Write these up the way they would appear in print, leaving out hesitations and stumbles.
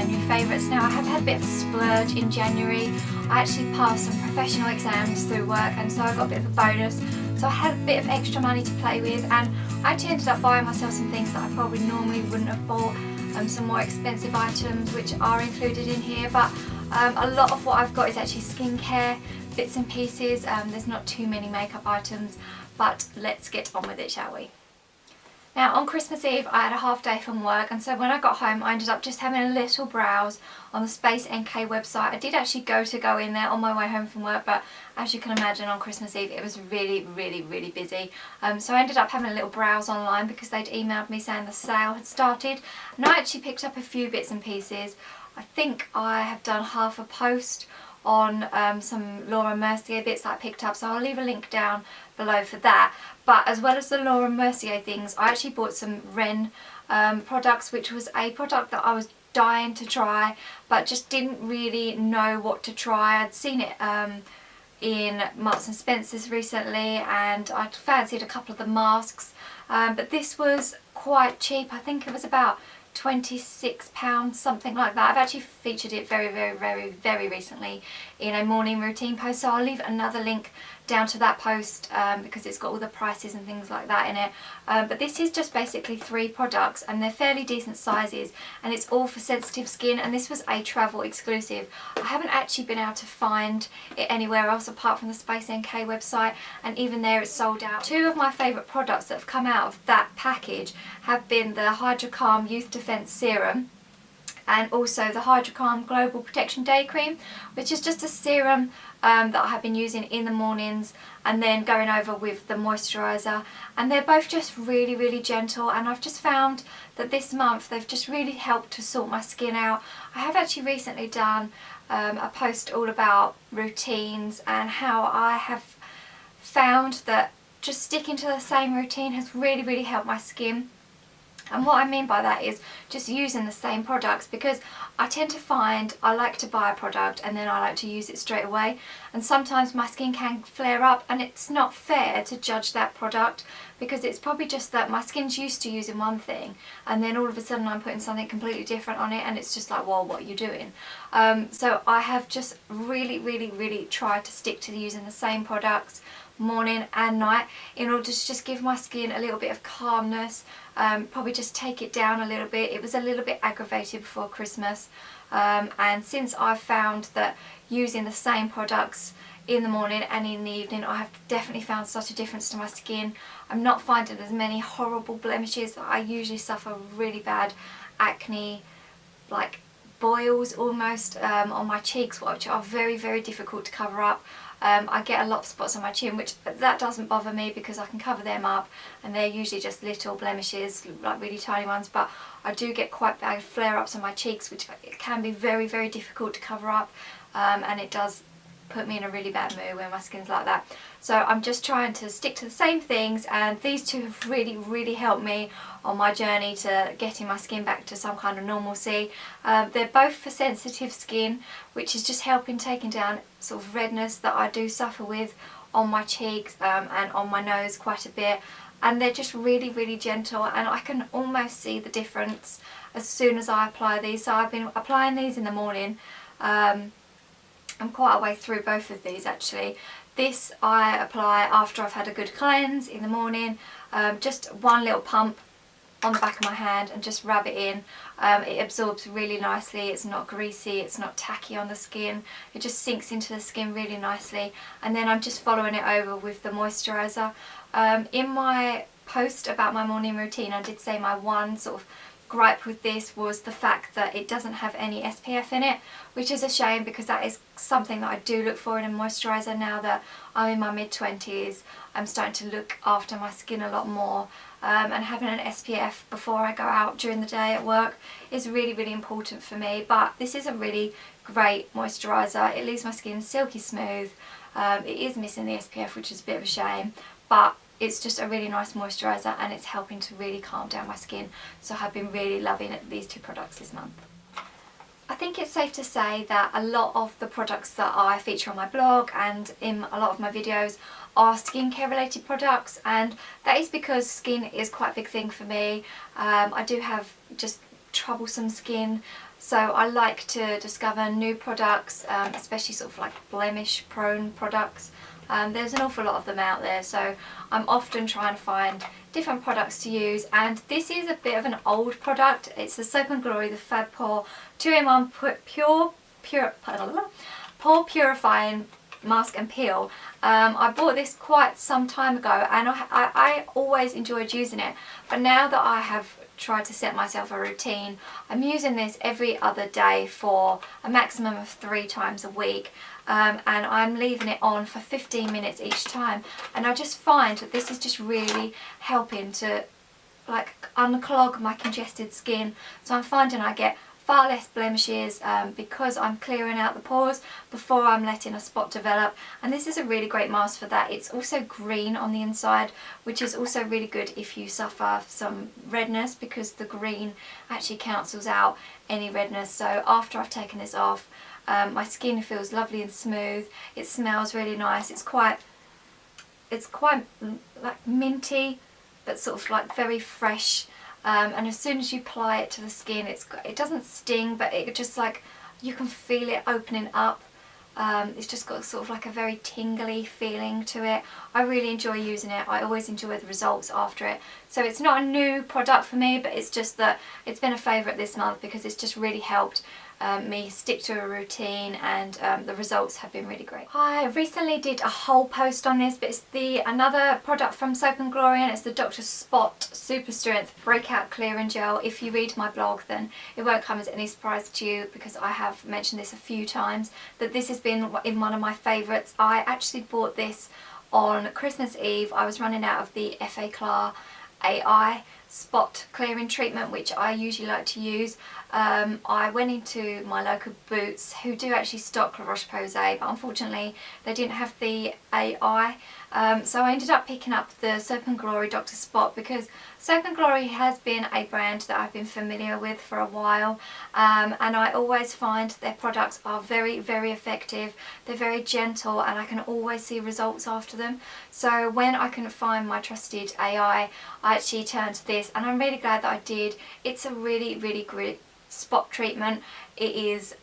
January favourites. Now I have had a bit of a splurge in January. I actually passed some professional exams through work, and so I got a bit of a bonus. So I had a bit of extra money to play with, and I actually ended up buying myself some things that I probably normally wouldn't have bought. Some more expensive items which are included in here, but a lot of what I've got is actually skincare bits and pieces. There's not too many makeup items, but let's get on with it, shall we? Now on Christmas Eve I had a half day from work, and so when I got home I ended up just having a little browse on the Space NK website. I did actually go in there on my way home from work, but as you can imagine on Christmas Eve it was really busy. So I ended up having a little browse online because they'd emailed me saying the sale had started, and I actually picked up a few bits and pieces. I think I have done half a post on some Laura Mercier bits that I picked up, so I'll leave a link down below for that. But as well as the Laura Mercier things, I actually bought some Ren products, which was a product that I was dying to try but just didn't really know what to try. I'd seen it in Marks and Spencer's recently, and I'd fancied a couple of the masks, but this was quite cheap. I think it was about £26, something like that. I've actually featured it very recently in a morning routine post, so I'll leave another link down to that post because it's got all the prices and things like that in it. But this is just basically 3 products, and they're fairly decent sizes, and it's all for sensitive skin, and this was a travel exclusive. I haven't actually been able to find it anywhere else apart from the Space NK website, and even there it's sold out. 2 of my favourite products that have come out of that package have been the Hydra Calm Youth Defence Serum and also the Hydra Calm Global Protection Day Cream, which is just a serum that I have been using in the mornings and then going over with the moisturiser, and they're both just really gentle, and I've just found that this month they've just really helped to sort my skin out. I have actually recently done a post all about routines and how I have found that just sticking to the same routine has really helped my skin. And what I mean by that is just using the same products, because I tend to find I like to buy a product and then I like to use it straight away, and sometimes my skin can flare up, and it's not fair to judge that product because it's probably just that my skin's used to using one thing and then all of a sudden I'm putting something completely different on it, and it's just like, well, what are you doing? So I have just really tried to stick to using the same products morning and night in order to just give my skin a little bit of calmness, probably just take it down a little bit. It was a little bit aggravated before Christmas, and since I've found that using the same products in the morning and in the evening, I have definitely found such a difference to my skin. I'm not finding as many horrible blemishes that I usually suffer really bad acne, like boils almost on my cheeks, which are very difficult to cover up. I get a lot of spots on my chin, which that doesn't bother me because I can cover them up, and they're usually just little blemishes, like really tiny ones, but I do get quite bad flare-ups on my cheeks, which can be very difficult to cover up, and it does put me in a really bad mood when my skin's like that. So I'm just trying to stick to the same things, and these 2 have really helped me on my journey to getting my skin back to some kind of normalcy. They're both for sensitive skin, which is just helping taking down sort of redness that I do suffer with on my cheeks and on my nose quite a bit, and they're just really gentle, and I can almost see the difference as soon as I apply these. So I've been applying these in the morning. I'm quite a way through both of these actually. This I apply after I've had a good cleanse in the morning, just one little pump on the back of my hand and just rub it in. It absorbs really nicely, it's not greasy, it's not tacky on the skin, it just sinks into the skin really nicely, and then I'm just following it over with the moisturiser. In my post about my morning routine I did say my one sort of gripe with this was the fact that it doesn't have any SPF in it, which is a shame because that is something that I do look for in a moisturiser now that I'm in my mid-20s. I'm starting to look after my skin a lot more, and having an SPF before I go out during the day at work is really important for me. But this is a really great moisturiser. It leaves my skin silky smooth. It is missing the SPF, which is a bit of a shame, but it's just a really nice moisturiser and it's helping to really calm down my skin. So I've been really loving these 2 products this month. I think it's safe to say that a lot of the products that I feature on my blog and in a lot of my videos are skincare related products, and that is because skin is quite a big thing for me. I do have just troublesome skin. So I like to discover new products, especially sort of like blemish prone products. There's an awful lot of them out there, so I'm often trying to find different products to use, and this is a bit of an old product. It's the Soap & Glory, the Fab Pore 2-in-1 Pore Purifying Mask and Peel. I bought this quite some time ago, and I always enjoyed using it, but now that I have tried to set myself a routine, I'm using this every other day for a maximum of 3 times a week, and I'm leaving it on for 15 minutes each time, and I just find that this is just really helping to like unclog my congested skin. So I'm finding I get far less blemishes because I'm clearing out the pores before I'm letting a spot develop, and this is a really great mask for that. It's also green on the inside, which is also really good if you suffer some redness, because the green actually cancels out any redness. So after I've taken this off, my skin feels lovely and smooth. It smells really nice. It's quite like minty, but sort of like very fresh. And as soon as you apply it to the skin, it doesn't sting, but it just like, you can feel it opening up. It's just got sort of like a very tingly feeling to it. I really enjoy using it. I always enjoy the results after it. So it's not a new product for me, but it's just that it's been a favourite this month because it's just really helped me stick to a routine, and the results have been really great. I recently did a whole post on this, but it's another product from Soap & Glory, and it's the Dr. Spot Super Strength Breakout Clearing Gel. If you read my blog, then it won't come as any surprise to you, because I have mentioned this a few times, that this has been in one of my favourites. I actually bought this on Christmas Eve. I was running out of the FA Clar AI spot clearing treatment, which I usually like to use. I went into my local Boots, who do actually stock La Roche-Posay, but unfortunately they didn't have the AI, so I ended up picking up the Soap & Glory Dr. Spot, because Soap & Glory has been a brand that I've been familiar with for a while, and I always find their products are very, very effective. They're very gentle, and I can always see results after them. So when I couldn't find my trusted AI, I actually turned to this, and I'm really glad that I did. It's a really, really great spot treatment. It is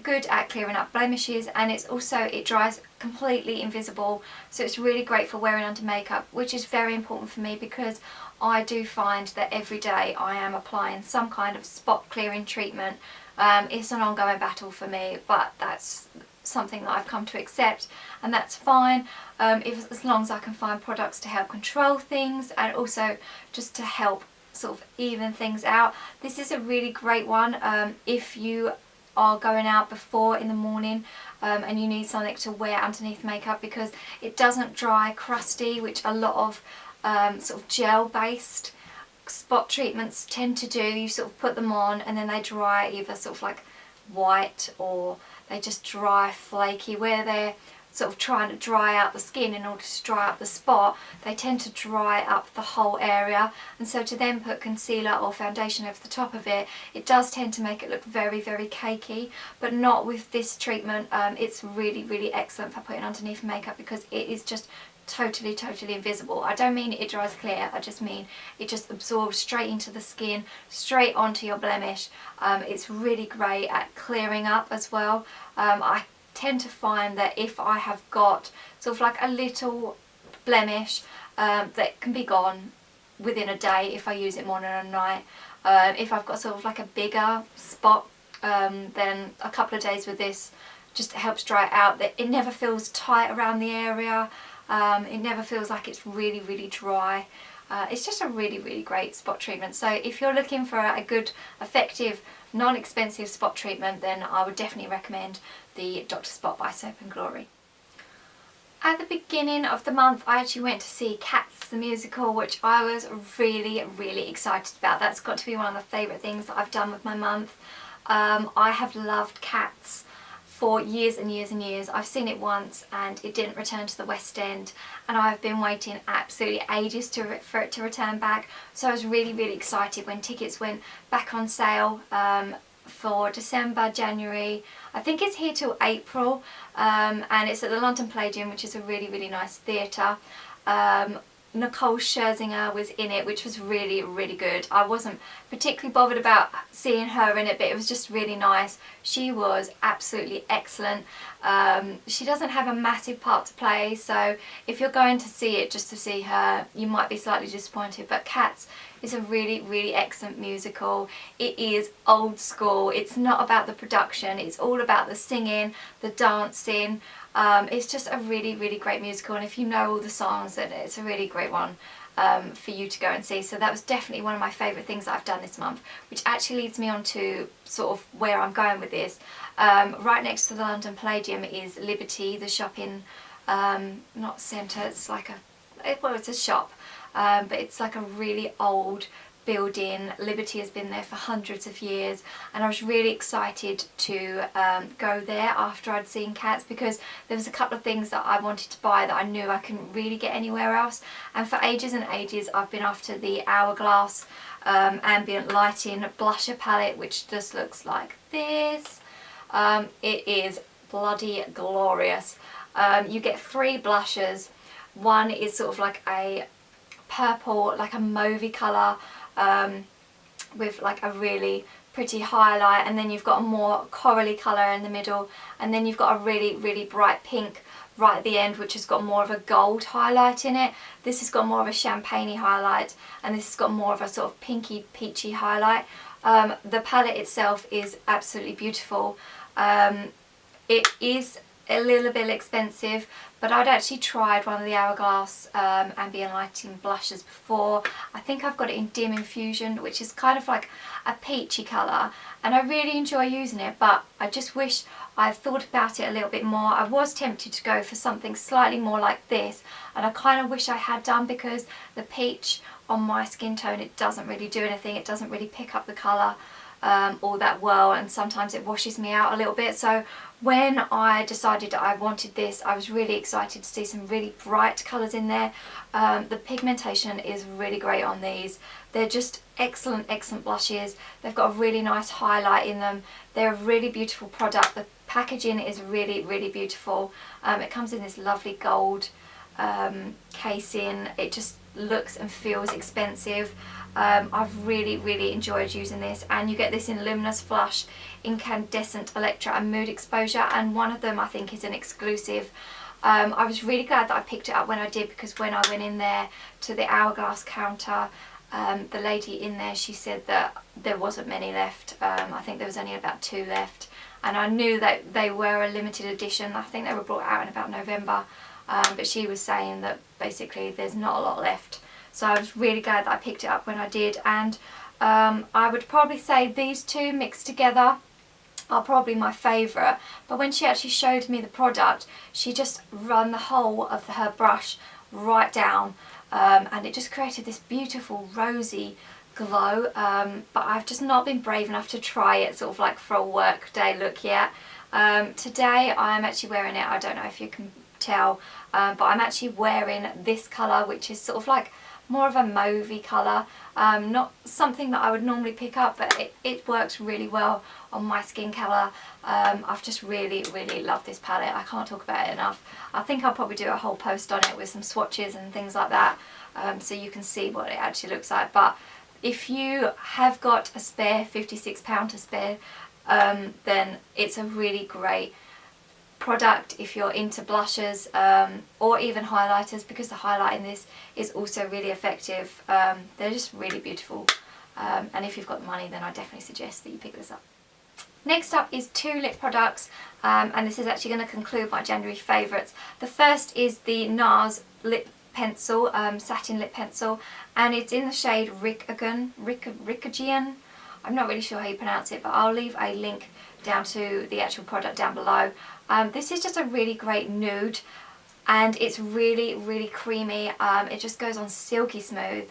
good at clearing up blemishes, and it dries completely invisible, so it's really great for wearing under makeup, which is very important for me, because I do find that every day I am applying some kind of spot clearing treatment. It's an ongoing battle for me, but that's something that I've come to accept, and that's fine, as long as I can find products to help control things, and also just to help sort of even things out. This is a really great one if you are going out before in the morning and you need something to wear underneath makeup, because it doesn't dry crusty, which a lot of sort of gel based spot treatments tend to do. You sort of put them on and then they dry either sort of like white, or they just dry flaky. Where they're sort of trying to dry out the skin in order to dry up the spot, they tend to dry up the whole area, and so to then put concealer or foundation over the top of it, it does tend to make it look very, very cakey, but not with this treatment. It's really, really excellent for putting underneath makeup, because it is just totally, totally invisible. I don't mean it dries clear, I just mean it just absorbs straight into the skin, straight onto your blemish. It's really great at clearing up as well. I tend to find that if I have got sort of like a little blemish that can be gone within a day if I use it morning and night. If I've got sort of like a bigger spot, then a couple of days with this just helps dry it out. It never feels tight around the area. It never feels like it's really, really dry. It's just a really, really great spot treatment. So if you're looking for a good, effective, non-expensive spot treatment, then I would definitely recommend the Dr. Spot by Soap & Glory. At the beginning of the month, I actually went to see Cats the musical, which I was really, really excited about. That's got to be one of the favourite things that I've done with my month. I have loved Cats for years and years and years. I've seen it once and it didn't return to the West End, and I've been waiting absolutely ages for it to return back. So I was really, really excited when tickets went back on sale for December, January. I think it's here till April, and it's at the London Palladium, which is a really, really nice theatre. Nicole Scherzinger was in it, which was really, really good. I wasn't particularly bothered about seeing her in it, but it was just really nice. She was absolutely excellent. She doesn't have a massive part to play, so if you're going to see it just to see her, you might be slightly disappointed, but Cats is a really, really excellent musical. It is old school. It's not about the production. It's all about the singing, the dancing. It's just a really, really great musical, and if you know all the songs, then it's a really great one for you to go and see. So that was definitely one of my favourite things that I've done this month, which actually leads me on to sort of where I'm going with this. Right next to the London Palladium is Liberty, the shopping, not centre, it's like well, it's a shop, but it's like a really old building. Liberty has been there for hundreds of years, and I was really excited to go there after I'd seen Cats, because there was a couple of things that I wanted to buy that I knew I couldn't really get anywhere else, and for ages and ages I've been after the Hourglass Ambient Lighting blusher palette, which just looks like this. It is bloody glorious. You get 3 blushes. One is sort of like a purple, like a mauvey colour, with like a really pretty highlight, and then you've got a more corally colour in the middle, and then you've got a really, really bright pink right at the end, which has got more of a gold highlight in it. This has got more of a champagne-y highlight, and this has got more of a sort of pinky peachy highlight. The palette itself is absolutely beautiful. It is a little bit expensive, but I'd actually tried one of the Hourglass ambient lighting blushes before. I think I've got it in Dim Infusion, which is kind of like a peachy colour, and I really enjoy using it, but I just wish I'd thought about it a little bit more. I was tempted to go for something slightly more like this, and I kind of wish I had done, because the peach on my skin tone, it doesn't really do anything. It doesn't really pick up the colour all that well, and sometimes it washes me out a little bit. So when I decided that I wanted this, I was really excited to see some really bright colours in there. The pigmentation is really great on these. They're just excellent, excellent blushes. They've got a really nice highlight in them. They're a really beautiful product. The packaging is really, really beautiful. It comes in this lovely gold casing. It just looks and feels expensive. I've really, really enjoyed using this, and you get this in Luminous Flush, Incandescent Electra and Mood Exposure, and one of them I think is an exclusive. I was really glad that I picked it up when I did, because when I went in there to the Hourglass counter, the lady in there, she said that there wasn't many left. I think there was only about 2 left, and I knew that they were a limited edition. I think they were brought out in about November, but she was saying that basically there's not a lot left. So I was really glad that I picked it up when I did, and I would probably say these two mixed together are probably my favourite. But when she actually showed me the product, she just run the whole of her brush right down, and it just created this beautiful rosy glow. But I've just not been brave enough to try it sort of like for a work day look yet. Today I'm actually wearing it, I don't know if you can tell, but I'm actually wearing this colour, which is sort of like more of a mauvey colour. Not something that I would normally pick up, but it works really well on my skin colour. I've just really, really loved this palette. I can't talk about it enough. I think I'll probably do a whole post on it with some swatches and things like that, so you can see what it actually looks like. But if you have got a spare £56 to spare, then it's a really great product if you're into blushes or even highlighters, because the highlight in this is also really effective. They're just really beautiful, and if you've got the money, then I definitely suggest that you pick this up. Next up is 2 lip products, and this is actually going to conclude my January favourites. The first is the Nars lip pencil, satin lip pencil, and it's in the shade Rickagian. I'm not really sure how you pronounce it, but I'll leave a link down to the actual product down below. This is just a really great nude, and it's really, really creamy. It just goes on silky smooth.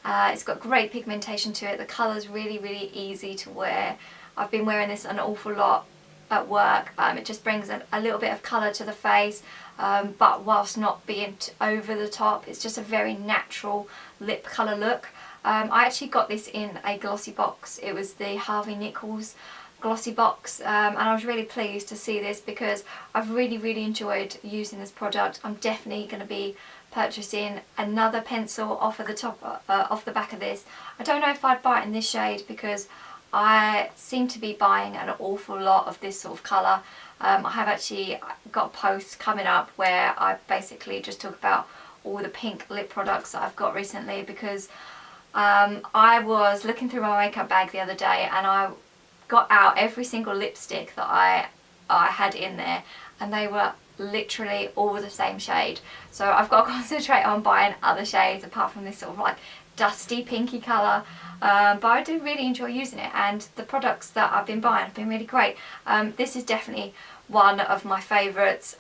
It's got great pigmentation to it. The colour's really, really easy to wear. I've been wearing this an awful lot at work. It just brings a little bit of colour to the face, but whilst not being over the top. It's just a very natural lip colour look. I actually got this in a glossy box. It was the Harvey Nichols glossy box, and I was really pleased to see this because I've really enjoyed using this product. I'm definitely going to be purchasing another pencil off of the top, off the back of this. I don't know if I'd buy it in this shade because I seem to be buying an awful lot of this sort of colour. I have actually got a post coming up where I basically just talk about all the pink lip products that I've got recently, because I was looking through my makeup bag the other day and I got out every single lipstick that I had in there, and they were literally all the same shade. So I've got to concentrate on buying other shades apart from this sort of like dusty pinky colour. But I do really enjoy using it, and the products that I've been buying have been really great. This is definitely one of my favourites.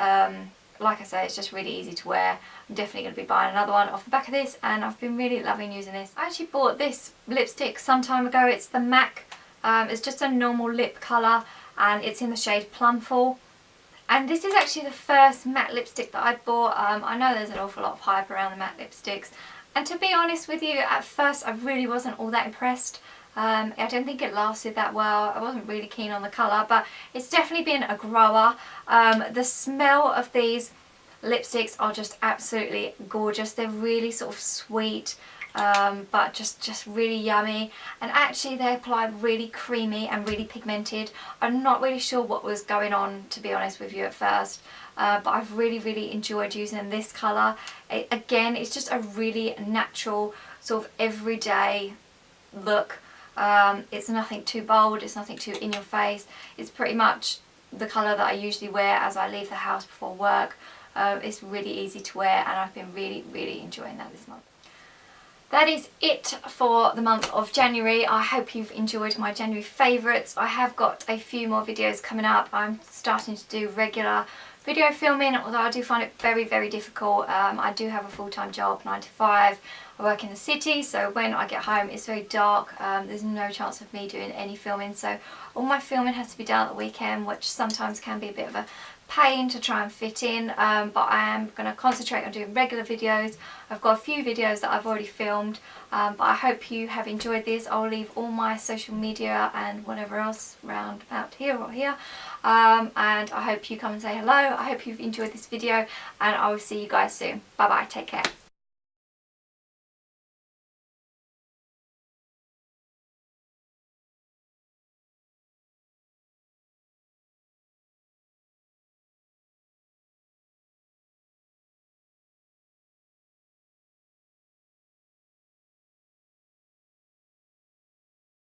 Like I say, it's just really easy to wear. I'm definitely going to be buying another one off the back of this, and I've been really loving using this. I actually bought this lipstick some time ago. It's the MAC. It's just a normal lip colour, and it's in the shade Plumful. And this is actually the first matte lipstick that I bought. I know there's an awful lot of hype around the matte lipsticks, and to be honest with you, at first I really wasn't all that impressed. I don't think it lasted that well. I wasn't really keen on the colour, but it's definitely been a grower. The smell of these lipsticks are just absolutely gorgeous. They're really sort of sweet, but just really yummy, and actually they apply really creamy and really pigmented. I'm not really sure what was going on, to be honest with you, at first, but I've really enjoyed using this colour. Again, it's just a really natural sort of everyday look. It's nothing too bold, it's nothing too in your face. It's pretty much the colour that I usually wear as I leave the house before work. It's really easy to wear, and I've been really enjoying that this month. That is it for the month of January. I hope you've enjoyed my January favourites. I have got a few more videos coming up. I'm starting to do regular video filming, although I do find it very difficult. I do have a full-time job, 9 to 5. I work in the city, so when I get home it's very dark. There's no chance of me doing any filming, so all my filming has to be done at the weekend, which sometimes can be a bit of a pain to try and fit in, but I am going to concentrate on doing regular videos. I've got a few videos that I've already filmed, but I hope you have enjoyed this. I'll leave all my social media and whatever else round about here or here, and I hope you come and say hello. I hope you've enjoyed this video, and I will see you guys soon. Bye bye, take care.